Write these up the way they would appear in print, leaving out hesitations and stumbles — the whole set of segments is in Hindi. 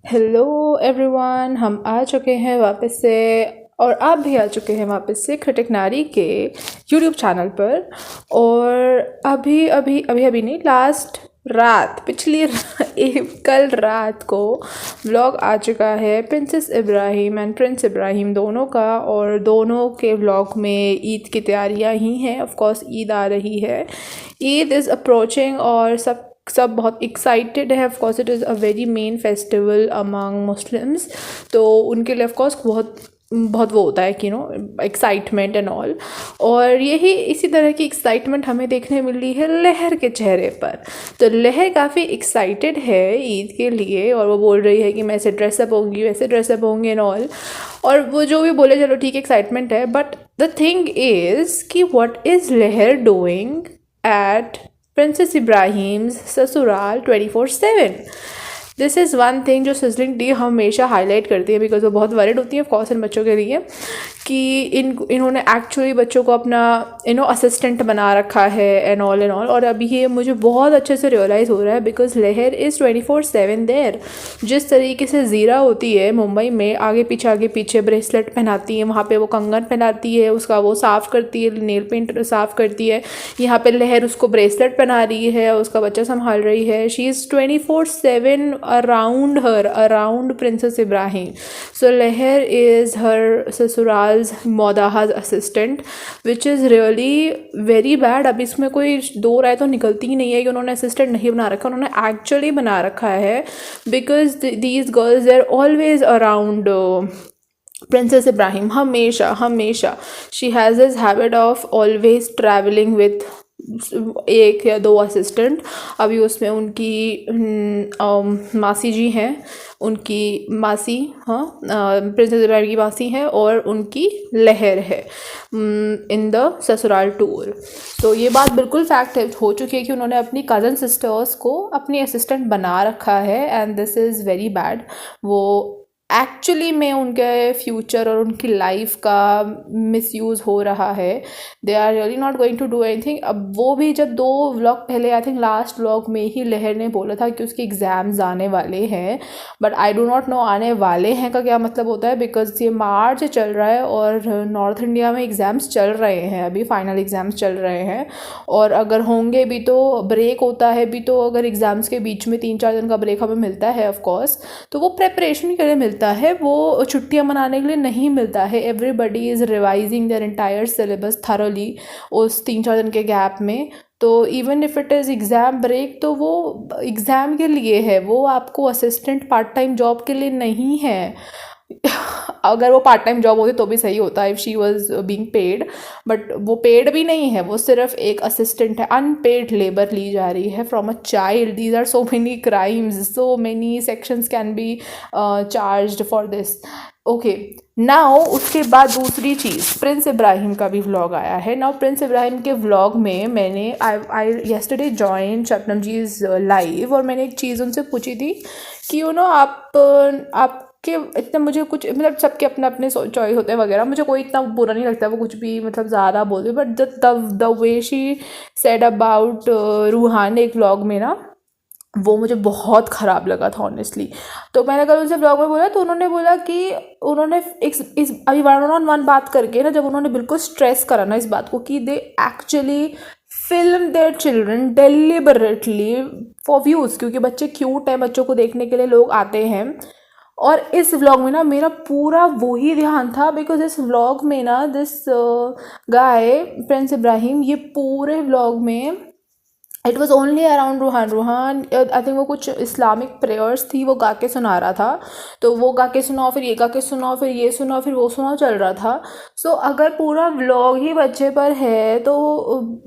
हेलो एवरीवन, हम आ चुके हैं वापस से। और आप भी आ चुके हैं वापस से क्रिटिक नारी के यूट्यूब चैनल पर। और अभी अभी अभी अभी नहीं, लास्ट रात कल रात को व्लॉग आ चुका है princess Ibrahim and Prince Ibrahim दोनों का। और दोनों के व्लॉग में ईद की तैयारियां ही हैं। ऑफ कोर्स ईद आ रही है, ईद इज़ अप्रोचिंग और सब बहुत एक्साइटेड है। Of course it is a very main festival among Muslims, तो उनके लिए ऑफ कोर्स बहुत बहुत वो होता है कि एक्साइटमेंट एंड ऑल। और यही इसी तरह की एक्साइटमेंट हमें देखने मिल रही है लहर के चेहरे पर। तो लहर काफ़ी एक्साइटेड है ईद के लिए, और वो बोल रही है कि मैं ऐसे ड्रेसअप होंगी, वैसे ड्रेसअप होंगे एंड ऑल। और वो जो भी बोले चलो ठीक है, एक्साइटमेंट है। बट द थिंग इज़ कि व्हाट इज़ लहर डूइंग एट प्रिंसेस इब्राहिम्स ससुराल 24/7। दिस इज़ वन थिंग जो सिजलिंग डी हमेशा हाईलाइट करती है, बिकॉज वो बहुत वरिड होती है ऑफ कोर्स इन बच्चों के लिए कि इन्होंने एक्चुअली बच्चों को अपना असिस्टेंट बना रखा है एंड ऑल। और अभी ये मुझे बहुत अच्छे से रियलाइज़ हो रहा है बिकॉज लहर इज़ 24/7 देयर। जिस तरीके से ज़ीरा होती है मुंबई में, आगे पीछे ब्रेसलेट पहनाती है, वहाँ पे वो कंगन पहनाती है, उसका वो साफ़ करती है, नेल पेंट साफ़ करती है। यहाँ पे लहर उसको ब्रेसलेट पहना रही है, उसका बच्चा संभाल रही है। She is 24/7 around princess Ibrahim. So Lahar is her ससुराल्स मोदाहाज assistant, which is really very bad. अब इसमें कोई दो राय तो निकलती ही नहीं है कि उन्होंने असिस्टेंट नहीं बना रखा, उन्होंने एक्चुअली बना रखा है। Because these girls are always around princess Ibrahim, हमेशा she has this habit of always travelling with एक या दो असिस्टेंट। अभी उसमें उनकी मासी जी हैं, उनकी मासी, हाँ, प्रिंसेस इब्राहिम की मासी हैं, और उनकी लहर है इन द ससुराल टूर। तो ये बात बिल्कुल फैक्ट हो चुकी है कि उन्होंने अपनी कज़न सिस्टर्स को अपनी असिस्टेंट बना रखा है, and this is very bad. वो एक्चुअली में उनके फ्यूचर और उनकी लाइफ का मिसयूज़ हो रहा है। They are really not going to do anything. अब वो भी जब 2 व्लॉग पहले, आई थिंक लास्ट व्लॉग में ही लहर ने बोला था कि उसके एग्ज़ाम्स आने वाले हैं। But I do not know आने वाले हैं का क्या मतलब होता है, बिकॉज ये मार्च चल रहा है और नॉर्थ इंडिया में एग्ज़ाम्स चल रहे हैं, अभी फाइनल एग्ज़ाम्स चल रहे हैं। और अगर होंगे भी तो ब्रेक होता है भी, तो अगर एग्ज़ाम्स के बीच में 3-4 दिन का ब्रेक हमें मिलता है ऑफकोर्स, तो वो प्रेपरेशन के लिए मिलता है, वो छुट्टियां मनाने के लिए नहीं मिलता है। Everybody is revising their entire syllabus thoroughly उस 3-4 दिन के गैप में। तो even if it is exam break, तो वो एग्ज़ाम के लिए है, वो आपको असिस्टेंट पार्ट टाइम जॉब के लिए नहीं है। अगर वो पार्ट टाइम जॉब होती तो भी सही होता if she was being paid, but वो पेड भी नहीं है, वो सिर्फ एक असिस्टेंट है। अनपेड लेबर ली जा रही है from a child. These are so many crimes, so many sections can be charged for this. Okay, now उसके बाद दूसरी चीज़, प्रिंस इब्राहिम का भी व्लॉग आया है। नाउ प्रिंस इब्राहिम के व्लॉग में मैंने आई येस्टरडे जॉइन शबनम जीज लाइव, और मैंने एक चीज़ उनसे पूछी थी कि आपके इतना, मुझे कुछ मतलब सबके अपने अपने चॉइस होते हैं वगैरह, मुझे कोई इतना बुरा नहीं लगता वो कुछ भी मतलब ज़्यादा बोल दे, but the way she said about Ruhan एक व्लॉग में ना, वो मुझे बहुत ख़राब लगा था ऑनेस्टली। तो मैंने कल उनसे ब्लॉग में बोला, तो उन्होंने बोला कि उन्होंने इस अभी 1-on-1 बात करके ना, जब उन्होंने बिल्कुल स्ट्रेस करा ना इस बात को कि they actually film their children deliberately for views, क्योंकि बच्चे क्यूट हैं, बच्चों को देखने के लिए लोग आते हैं। और इस व्लॉग में ना मेरा पूरा वही ध्यान था, बिकॉज इस व्लॉग में ना दिस गाय प्रिंस इब्राहिम, ये पूरे व्लॉग में it was only around Ruhan. I think वो कुछ इस्लामिक प्रेयर्स थी, वो गा के सुना रहा था। तो वो गा के सुनाओ, फिर ये गा के सुनाओ, फिर ये सुनाओ, फिर वो सुनाओ, चल रहा था। सो अगर पूरा व्लॉग ही बच्चे पर है तो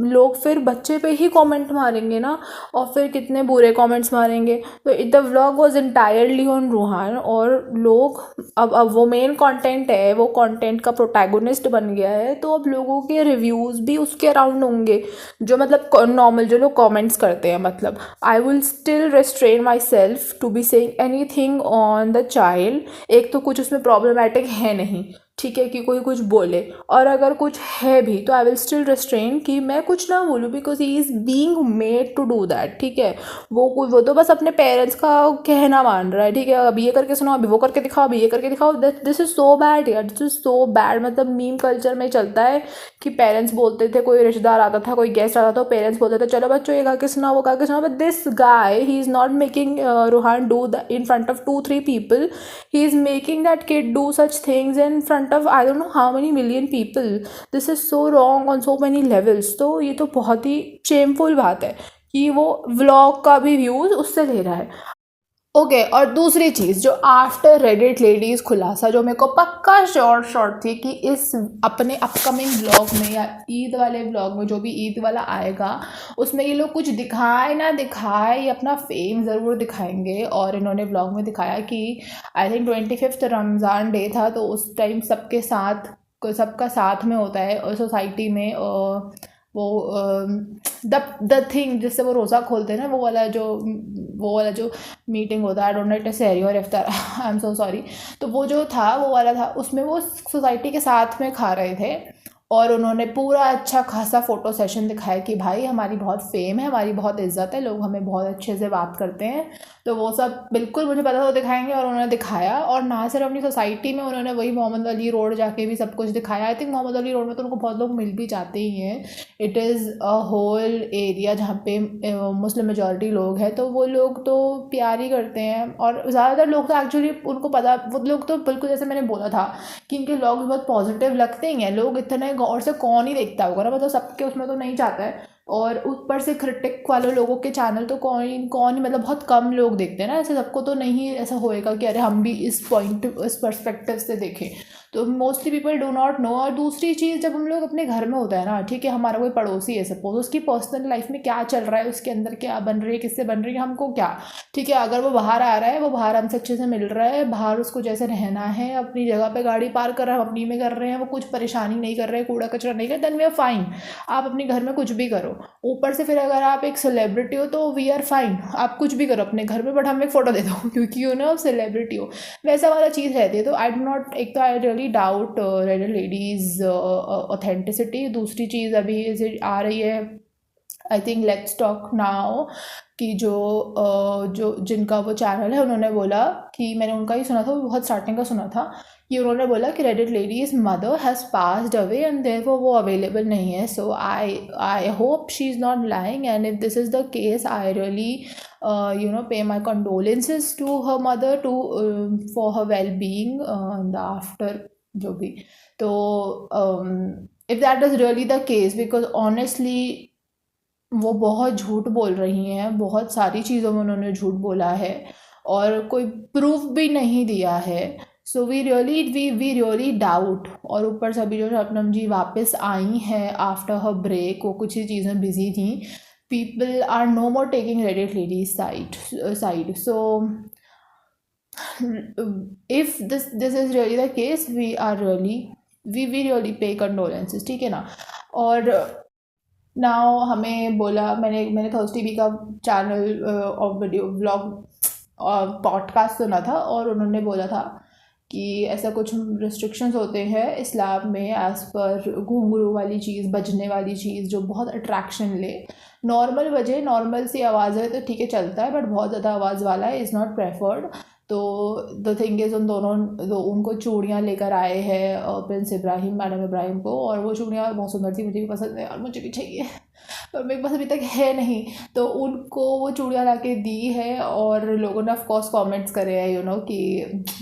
लोग फिर बच्चे पे ही कमेंट मारेंगे ना, और फिर कितने बुरे कमेंट्स मारेंगे। तो the vlog was entirely on Ruhan, और लोग अब वो मेन कंटेंट है, वो कंटेंट का प्रोटैगोनिस्ट बन गया है, तो अब लोगों के रिव्यूज़ भी उसके अराउंड होंगे, जो मतलब नॉर्मल जो लोग कमेंट्स करते हैं। मतलब I will still restrain myself to be saying anything on the child. एक तो कुछ उसमें प्रॉब्लमेटिक है नहीं, ठीक है, कि कोई कुछ बोले, और अगर कुछ है भी तो आई विल स्टिल रिस्ट्रेन कि मैं कुछ ना बोलूँ, because he is being made to do that. ठीक है, वो तो बस अपने पेरेंट्स का कहना मान रहा है। ठीक है, अभी ये करके सुनाओ, अभी वो करके दिखाओ, अभी ये करके दिखाओ। दिस इज़ सो बैड यार, दिस इज़ सो बैड। मतलब मीम कल्चर में चलता है कि पेरेंट्स बोलते थे, कोई रिश्तेदार आता था, कोई गेस्ट आता था, तो पेरेंट्स बोलते थे चलो बच्चों ये गा के सुनाओ, वो गा के सुनाओ। But this guy, he is not making Ruhan do the in front of 2-3 people, he is making that kid do such things in front of I don't know how many million people. This is so wrong on so many levels. तो ये तो बहुत ही शेमफुल बात है कि वो व्लॉग का भी व्यूज़ उससे ले रहा है। ओके, और दूसरी चीज़ जो आफ्टर रेडिट लेडीज़ खुलासा, जो मेरे को पक्का शॉर्ट थी कि इस अपने अपकमिंग व्लॉग में या ईद वाले व्लॉग में, जो भी ईद वाला आएगा, उसमें ये लोग कुछ दिखाए ना दिखाए, ये अपना फेम ज़रूर दिखाएंगे। और इन्होंने व्लॉग में दिखाया कि I think 25th Ramzan day था, तो उस टाइम सबका साथ में होता है और सोसाइटी में वो द थिंग जिससे वो रोज़ा खोलते हैं ना, वो वाला जो मीटिंग होता है, I don't know it is सहरी और इफ्तार, आई एम सो सॉरी। तो वो जो था वो वाला था, उसमें वो सोसाइटी के साथ में खा रहे थे, और उन्होंने पूरा अच्छा खासा फ़ोटो सेशन दिखाया कि भाई हमारी बहुत फेम है, हमारी बहुत इज्जत है, लोग हमें बहुत अच्छे से बात करते हैं। तो वो सब बिल्कुल मुझे पता था वो दिखाएंगे, और उन्होंने दिखाया। और ना सिर्फ अपनी सोसाइटी में, उन्होंने वही मोहम्मद अली रोड जाके भी सब कुछ दिखाया। I think Mohammed Ali Road में तो उनको बहुत लोग मिल भी जाते ही हैं। It is a whole area जहाँ पे मुस्लिम मेजॉरिटी लोग हैं, तो वो लोग तो प्यार ही करते हैं। और ज़्यादातर लोग तो एक्चुअली उनको पता, वो लोग तो बिल्कुल जैसे मैंने बोला था कि इनके व्लॉग्स बहुत पॉजिटिव लगते ही हैं। लोग इतने गौर से कौन ही देखता होगा ना, मतलब सबके उसमें तो नहीं जाता है। और ऊपर से क्रिटिक वाले लोगों के चैनल तो कौन ही, मतलब बहुत कम लोग देखते हैं ना, ऐसे सबको तो नहीं ऐसा होएगा कि अरे हम भी इस पर्सपेक्टिव से देखें। तो mostly people do not know. और दूसरी चीज़, जब हम लोग अपने घर में होता है ना, ठीक है, हमारा कोई पड़ोसी है सपोज, उसकी पर्सनल लाइफ में क्या चल रहा है, उसके अंदर क्या बन रही है, किससे बन रही है, हमको क्या। ठीक है, अगर वो बाहर आ रहा है, वो बाहर हमसे अच्छे से मिल रहा है, बाहर उसको जैसे रहना है, अपनी जगह पे गाड़ी पार्क कर रहा है, हम अपनी में कर रहे हैं, वो कुछ परेशानी नहीं कर रहे हैं, कूड़ा कचरा नहीं कर, देन वी आर फाइन। आप अपने घर में कुछ भी करो। ऊपर से फिर अगर आप एक सेलिब्रिटी हो तो वी आर फाइन, आप कुछ भी करो अपने घर में, बट हमें एक फ़ोटो दे दो क्योंकि यू नो आप सेलिब्रिटी हो, वैसा वाला चीज़ रहती है। तो आई डो नॉट, एक तो I really doubt red ladies authenticity. दूसरी चीज़ अभी आ रही है, I think let's talk now, कि जो जिनका वो चैनल है, उन्होंने बोला कि मैंने उनका ही सुना था, वो बहुत स्टार्टिंग का सुना था, कि उन्होंने बोला कि Reddit ladies mother has passed away and therefore वो अवेलेबल नहीं है। So I hope she is not lying, and if this is the case I really pay my condolences to her mother, to for her well being the after जो भी। तो if that is really the case, because honestly वो बहुत झूठ बोल रही हैं, बहुत सारी चीज़ों में उन्होंने झूठ बोला है और कोई प्रूफ भी नहीं दिया है। So we really doubt. और ऊपर से अभी जो शबनम जी वापस आई हैं आफ्टर हर ब्रेक, वो कुछ ही चीज़ें बिजी थी, people are no more taking Reddit ladies side. So if this is really the case, we really pay condolences, ठीक है ना। और नाउ हमें बोला, मैंने थर्स्टी बी का चैनल और वीडियो व्लॉग और पॉडकास्ट सुना था, और उन्होंने बोला था कि ऐसा कुछ रिस्ट्रिक्शंस होते हैं इस्लाम में एज़ पर घुंघरू वाली चीज़, बजने वाली चीज़ जो बहुत अट्रैक्शन ले। नॉर्मल बजे, नॉर्मल सी आवाज़ है तो ठीक है चलता है, बट बहुत ज़्यादा आवाज़ वाला है इज़ नॉट प्रेफर्ड। तो द थिंग इज़ उनको चूड़ियाँ लेकर आए हैं प्रिंस इब्राहिम, मैडम इब्राहिम को, और वो चूड़ियाँ बहुत सुंदर थी, मुझे भी पसंद है और मुझे भी चाहिए पर मेरे पास अभी तक है नहीं। तो उनको वो चूड़ियाँ ला के दी है, और लोगों ने ऑफ कोर्स कमेंट्स करे हैं कि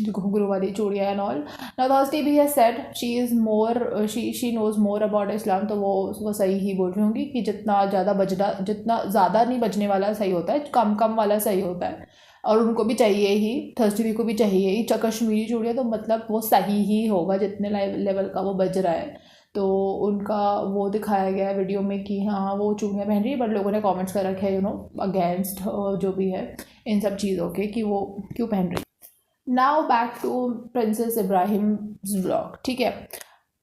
जो घुंघरू वाली चूड़ियाँ एंड ऑल। नाउ थर्स्टी भी has said she is more, she knows more about Islam. तो वो सही ही बोल रही होंगी कि जितना ज़्यादा नहीं बजने वाला सही होता है, कम कम वाला सही होता है। और उनको भी चाहिए ही, थर्स्टी को भी चाहिए ही कश्मीरी चूड़ियाँ, तो मतलब वो सही ही होगा जितने लेवल का वो बज रहा है। तो उनका वो दिखाया गया है वीडियो में कि हाँ वो चूड़ियाँ पहन रही है, बट लोगों ने कमेंट्स कर रखे हैं अगेंस्ट जो भी है इन सब चीज़ों के, कि वो क्यों पहन रही। Now back to princess Ibrahim vlog, ठीक है।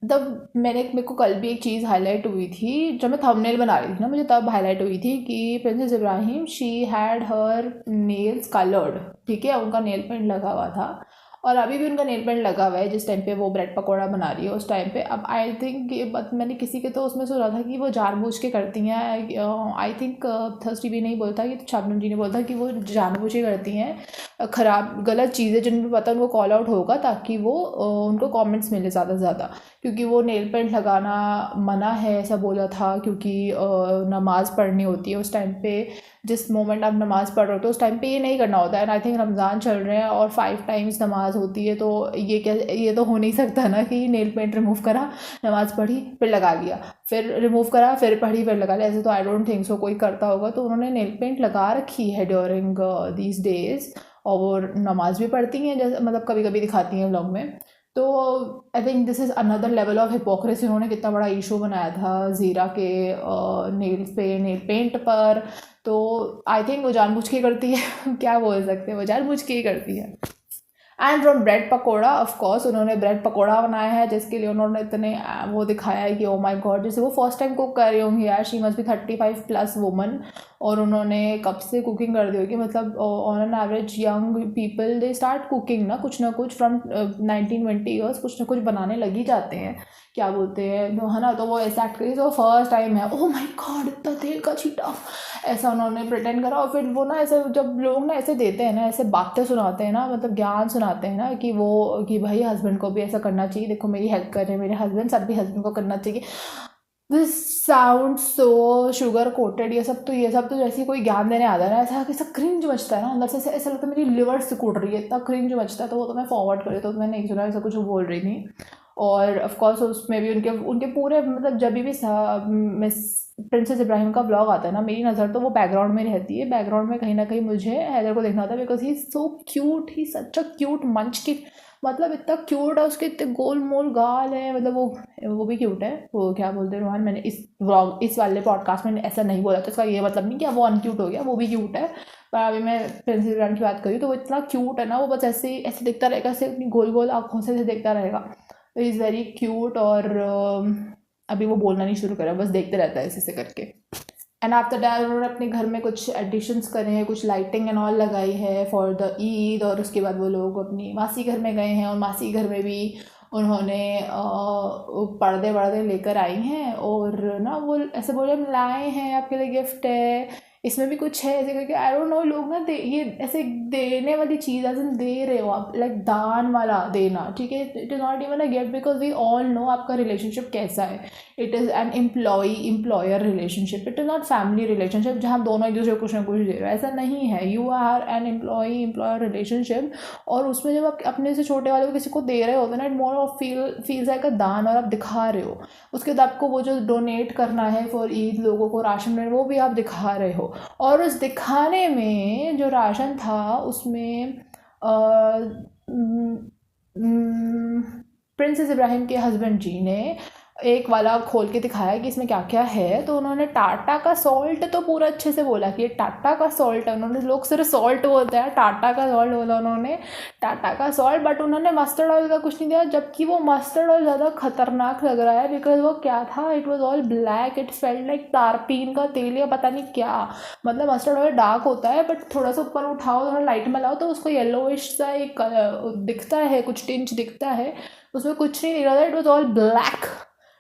तब मेरे को कल भी एक चीज़ हाईलाइट हुई थी, जब मैं थंबनेल बना रही थी ना, मुझे तब हाईलाइट हुई थी कि princess Ibrahim she had her nails coloured, ठीक है, उनका नेल पेंट लगा हुआ था। और अभी भी उनका नेल पेंट लगा हुआ है जिस टाइम पे वो ब्रेड पकौड़ा बना रही है उस टाइम पे। अब आई थिंक ये बात मैंने किसी के तो उसमें सुना था कि वो जानबूझ के करती हैं। आई थिंक थर्स्टी भी नहीं बोलता कि शबनम जी ने बोलता कि वो जानबूझ के करती हैं ख़राब गलत चीज़ें जिन पर पता उनको कॉल आउट होगा, ताकि वो उनको कमेंट्स मिले ज़्यादा से ज़्यादा। क्योंकि वो नेल पेंट लगाना मना है ऐसा बोला था, क्योंकि नमाज़ पढ़नी होती है उस टाइम पे। जिस मोमेंट आप नमाज़ पढ़ रहे हो तो उस टाइम पे ये नहीं करना होता है। एंड आई थिंक रमज़ान चल रहे हैं और 5 टाइम्स नमाज़ होती है, तो ये तो हो नहीं सकता ना कि नेल पेंट रिमूव करा, नमाज़ पढ़ी फिर लगा लिया, फिर रिमूव करा फिर पढ़ी फिर लगा लिया। ऐसे तो आई डोंट थिंक सो कोई करता होगा। तो उन्होंने नेल पेंट लगा रखी है ड्यूरिंग दीज डेज़, और वो नमाज़ भी पढ़ती हैं, जैसे मतलब कभी कभी दिखाती हैं व्लॉग में। तो I think this is another level of hypocrisy. उन्होंने कितना बड़ा इशू बनाया था ज़ीरा के नेल्स पे, नेल पेंट पर। तो आई थिंक वो जानबूझ के करती है क्या बोल सकते हैं, वो जानबूझ के ही करती है। And from bread pakora, of course उन्होंने ब्रेड पकौड़ा बनाया है जिसके लिए उन्होंने इतने वो दिखाया है कि ओ माय गॉड, जैसे वो फर्स्ट टाइम कुक कर रही होंगी यार। शी मस्ट बी 35+ वुमन, और उन्होंने कब से कुकिंग कर दी होगी। मतलब on an average young people they start cooking ना कुछ फ्रॉम 19-20 ईयर्स कुछ ना कुछ बनाने लगी जाते हैं, क्या बोलते हैं तो, है ना। तो वो ऐसा एक्ट करी, तो फर्स्ट टाइम है। ओह माय गॉड इतना तेल का छींटा, ऐसा उन्होंने प्रिटेंड करा। और फिर वो ना ऐसे जब लोग ना ऐसे देते हैं ना, ऐसे बातें सुनाते हैं ना, मतलब ज्ञान सुनाते हैं ना कि भाई हस्बैंड को भी ऐसा करना चाहिए, देखो मेरी हेल्प कर रहे हैं मेरे हस्बैंड, सब भी हस्बैंड को करना चाहिए। This sound so sugar coated. ये सब तो जैसे कोई ज्ञान देने आता है ना, ऐसा क्रिंज मचता है ना अंदर से, ऐसा लगता है मेरी लिवर से कूट रही है, इतना क्रिंज मचता है। तो वो तो मैं फॉरवर्ड करी, तो मैंने नहीं सुना ऐसा कुछ वो बोल रही थी। और ऑफ कोर्स उसमें भी उनके पूरे मतलब जब भी मिस प्रिंसेस इब्राहिम का ब्लॉग आता है ना, मेरी नज़र तो वो बैकग्राउंड में रहती है। बैकग्राउंड में कहीं ना कहीं मुझे हैदर को देखना होता है, because he so cute, he such a cute मंच की, मतलब इतना क्यूट है, उसके इतने गोल मोल गाल है। मतलब वो भी क्यूट है। वो क्या बोलते हैं रोहन, मैंने इस वाले पॉडकास्ट में ऐसा नहीं बोला, तो इसका ये मतलब नहीं कि वो अनक्यूट हो गया, वो भी क्यूट है। पर अभी मैं प्रिंसेस इब्राहिम की बात करी तो वो इतना क्यूट है ना, वो बस ऐसे ऐसे दिखता रहेगा, ऐसे अपनी गोल गोल आँखों से देखता रहेगा। तो इज़ वेरी क्यूट। और अभी वो बोलना नहीं शुरू करा, बस देखते रहता है ऐसे से करके। एंड आफ्टर दैट उन्होंने अपने घर में कुछ एडिशंस करे हैं, कुछ लाइटिंग एंड ऑल लगाई है फॉर द ईद। और उसके बाद वो लोग अपनी मासी घर में गए हैं, और मासी घर में भी उन्होंने पर्दे वर्दे लेकर आई हैं। और ना वो ऐसे बोले हम लाए हैं आपके लिए गिफ्ट है, इसमें भी कुछ है ऐसे करके। आई डोंट नो लोग ना ये ऐसे देने वाली चीज़ एज इन दे रहे हो आप, लाइक दान वाला देना, ठीक है। It is not even a gift, because we all know आपका रिलेशनशिप कैसा है। It is an employee employer relationship, it is not family relationship जहाँ दोनों एक दूसरे को कुछ ना कुछ दे रहे हो, ऐसा नहीं है। You are an employee employer relationship. और उसमें जब आप अपने से छोटे वाले को किसी को दे रहे होते ना, it more of feels like अ दान, और आप दिखा रहे हो। उसके बाद आपको वो जो डोनेट करना है फॉर ईद लोगों को राशन में, वो भी आप दिखा रहे हो। और उस दिखाने में जो राशन था उसमें प्रिंसेस इब्राहिम के हस्बैंड जी ने एक वाला खोल के दिखाया कि इसमें क्या क्या है। तो उन्होंने टाटा का सॉल्ट तो पूरा अच्छे से बोला कि ये टाटा का सॉल्ट है। उन्होंने, लोग सिर्फ सॉल्ट बोलते हैं, टाटा का सॉल्ट बोला उन्होंने, टाटा का सॉल्ट। बट उन्होंने मस्टर्ड ऑयल का कुछ नहीं दिया, जबकि वो मस्टर्ड ऑयल ज़्यादा खतरनाक लग रहा है, बिकॉज वो क्या था, it was all black, it felt like तारपीन का तेल या पता नहीं क्या। मतलब मस्टर्ड ऑयल डार्क होता है, बट थोड़ा सा ऊपर उठाओ, थोड़ा लाइट में लाओ तो उसको येलोइश सा एक दिखता है, कुछ टिंच दिखता है। उसमें कुछ नहीं दिख रहा था, it was all black,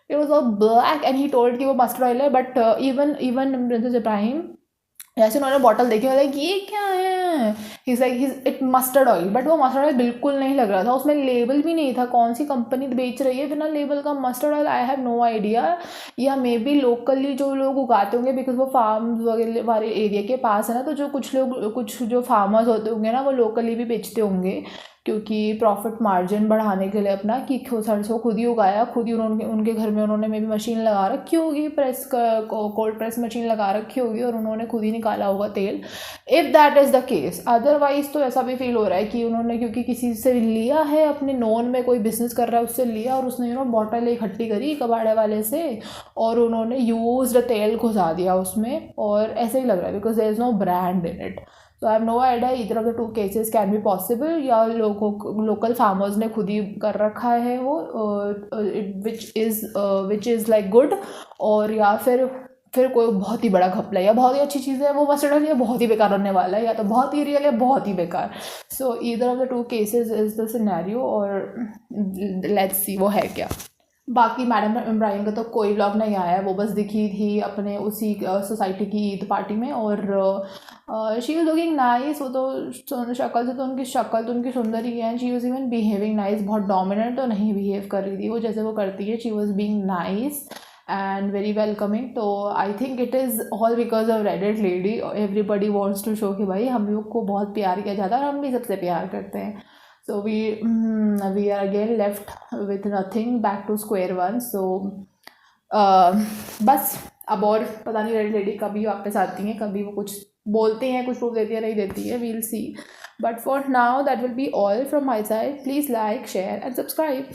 it was all black and he told कि वो मस्टर्ड ऑयल है। बट इवन प्रिंसेस इब्राहिम जैसे उन्होंने बॉटल देखी, लाइक ये क्या है, इट मस्टर्ड ऑयल। बट वो मस्टर्ड ऑयल बिल्कुल नहीं लग रहा था, उसमें लेबल भी नहीं था कौन सी कंपनी बेच रही है बिना लेबल का mustard oil. I have no idea, या मे बी लोकली जो लोग उगाते होंगे, बिकॉज वो फार्म वगैरह वाले एरिया के पास है ना, तो जो कुछ जो फार्मर्स होते होंगे ना, वो लोकली भी बेचते होंगे, क्योंकि प्रॉफिट मार्जिन बढ़ाने के लिए अपना, कि सरसों खुद ही उगाया, खुद ही उनके घर में उन्होंने मे भी मशीन लगा रखी होगी, कोल्ड प्रेस मशीन लगा रखी होगी, और उन्होंने खुद ही निकाला होगा तेल, if that is the case. Otherwise तो ऐसा भी फील हो रहा है कि उन्होंने क्योंकि किसी से लिया है, अपने नोन में कोई बिजनेस कर रहा है उससे लिया, और उसने बॉटल इकट्ठी करी कबाड़े वाले से, और उन्होंने यूज्ड तेल घुसा दिया उसमें, और ऐसे ही लग रहा है, because there is no brand in it. So I have no idea either of the two cases can be possible, या लोकल फार्मर्स ने खुद ही कर रखा है वो, विच इज़ लाइक गुड, और या फिर फिर कोई बहुत ही बड़ा घपला या बहुत ही अच्छी चीज़ है वो मस्टर्ड या बहुत ही बेकार होने वाला है, या तो बहुत ही रियल या बहुत ही बेकार. सो either of the two cases is the scenario, और लेट्स सी वो है क्या. बाकी मैडम इब्राहिम का तो कोई व्लॉग नहीं आया है, वो बस दिखी थी अपने उसी सोसाइटी की ईद पार्टी में, और शी वॉज लुकिंग नाइस. वो तो शक्ल से तो उनकी सुंदर ही है. She was even behaving nice. बहुत डोमिनेंट तो नहीं बिहेव कर रही थी वो, जैसे वो करती है. She was being nice and very welcoming. तो I think it is all because of Reddit lady. Everybody wants to show कि भाई हम लोग को बहुत प्यार किया जाता है और हम भी सबसे प्यार करते हैं. So we are again left with nothing, back to square one. So बस अब और पता नहीं रेडिट लेडी कभी वापस आती हैं, कभी वो कुछ बोलती हैं, कुछ प्रूफ देती है, नहीं देती है, we'll see. But for now that will be all from my side. Please like, share and subscribe.